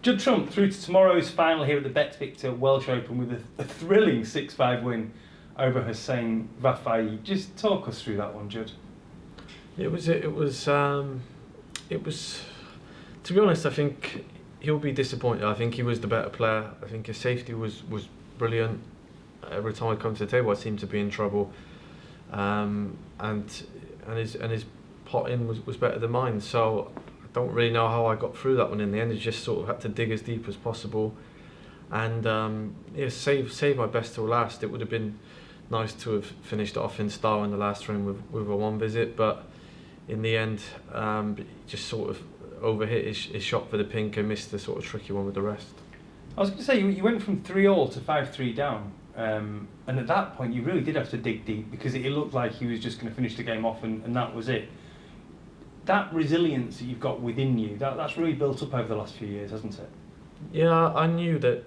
Judd Trump through to tomorrow's final here at the BetVictor Welsh Open with a thrilling 6-5 win over Hussein Vafai. Just talk us through that one, Judd. It was. To be honest, I think he'll be disappointed. I think he was the better player. I think his safety was brilliant. Every time I come to the table, I seem to be in trouble. And his potting was better than mine. So I don't really know how I got through that one in the end. I just sort of had to dig as deep as possible, and save my best till last. It would have been nice to have finished off in style in the last round with a one visit, but in the end, just sort of overhit his shot for the pink and missed the sort of tricky one with the rest. I was going to say, you went from 3-all to 5-3 down, and at that point you really did have to dig deep because it looked like he was just going to finish the game off and that was it. That resilience that you've got within you, that's really built up over the last few years, hasn't it? Yeah, I knew that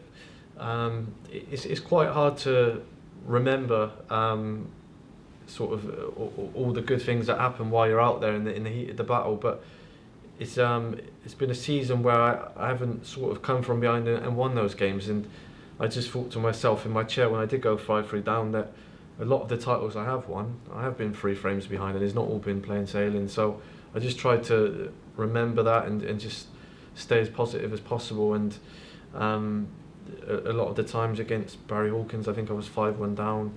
it's quite hard to remember sort of all the good things that happen while you're out there in the heat of the battle, but it's been a season where I haven't sort of come from behind and won those games, and I just thought to myself in my chair when I did go 5-3 down that a lot of the titles I have won, I have been 3 frames behind, and it's not all been plain sailing. So I just tried to remember that and just stay as positive as possible. And a lot of the times against Barry Hawkins, I think I was 5-1 down.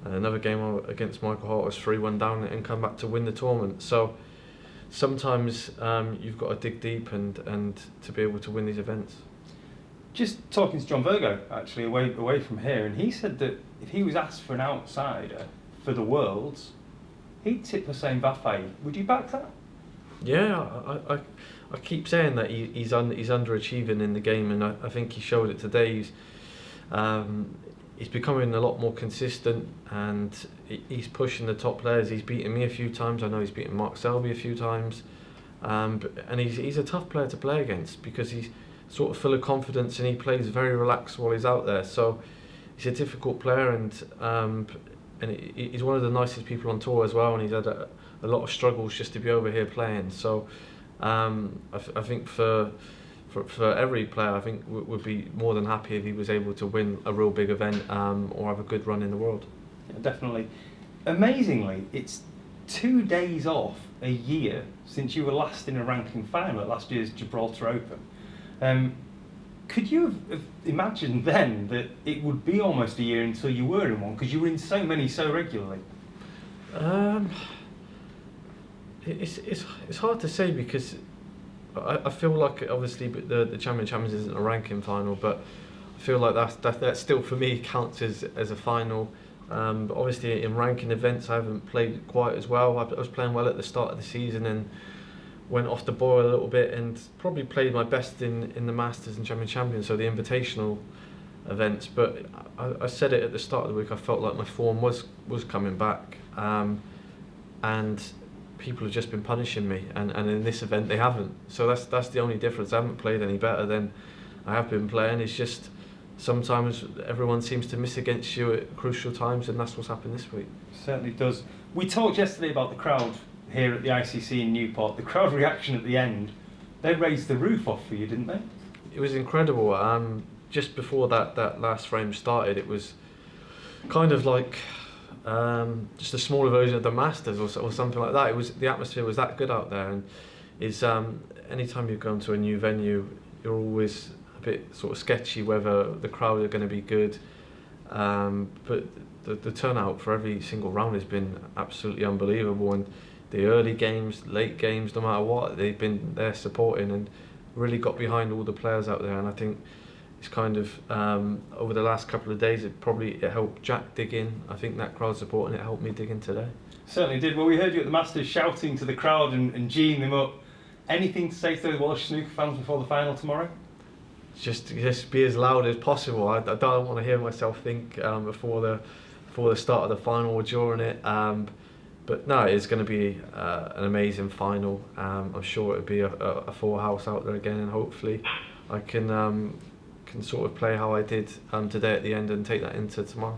Another game against Michael Hart, I was 3-1 down and come back to win the tournament. So sometimes you've got to dig deep and to be able to win these events. Just talking to John Virgo, actually, away from here, and he said that if he was asked for an outsider for the Worlds, he'd tip Hussein Vafai. Would you back that? Yeah, I keep saying that he's underachieving in the game, and I think he showed it today. He's becoming a lot more consistent, and he's pushing the top players. He's beaten me a few times. I know he's beaten Mark Selby a few times, and he's a tough player to play against because he's sort of full of confidence and he plays very relaxed while he's out there. So he's a difficult player, and he's one of the nicest people on tour as well. And he's had a lot of struggles just to be over here playing. So I think for every player, I think would be more than happy if he was able to win a real big event or have a good run in the world. Yeah, definitely. Amazingly, it's 2 days off a year since you were last in a ranking final at last year's Gibraltar Open. Could you have imagined then that it would be almost a year until you were in one, because you were in so many so regularly? It's hard to say because I feel like obviously the Champions isn't a ranking final, but I feel like that still for me counts as a final. But obviously in ranking events I haven't played quite as well. I was playing well at the start of the season and went off the boil a little bit, and probably played my best in the Masters and Champions, so the invitational events. But I said it at the start of the week, I felt like my form was coming back, and people have just been punishing me, and in this event they haven't. So that's the only difference. I haven't played any better than I have been playing. It's just sometimes everyone seems to miss against you at crucial times, and that's what's happened this week. Certainly does. We talked yesterday about the crowd here at the ICC in Newport. The crowd reaction at the end, they raised the roof off for you, didn't they? It was incredible. Just before that last frame started, it was kind of like just a smaller version of the Masters or something like that. The atmosphere was that good out there, and anytime you go into a new venue, you're always a bit sort of sketchy whether the crowd are going to be good. But the turnout for every single round has been absolutely unbelievable, and the early games, late games, no matter what, they've been there supporting and really got behind all the players out there. And I think it's kind of over the last couple of days, it helped Jack dig in. I think that crowd support, and it helped me dig in today. Certainly did. Well, we heard you at the Masters shouting to the crowd and geeing them up. Anything to say to those Welsh snooker fans before the final tomorrow? Just be as loud as possible. I don't want to hear myself think before the start of the final or during it. But no, it's going to be an amazing final. I'm sure it'll be a full house out there again, and hopefully I can sort of play how I did today at the end and take that into tomorrow.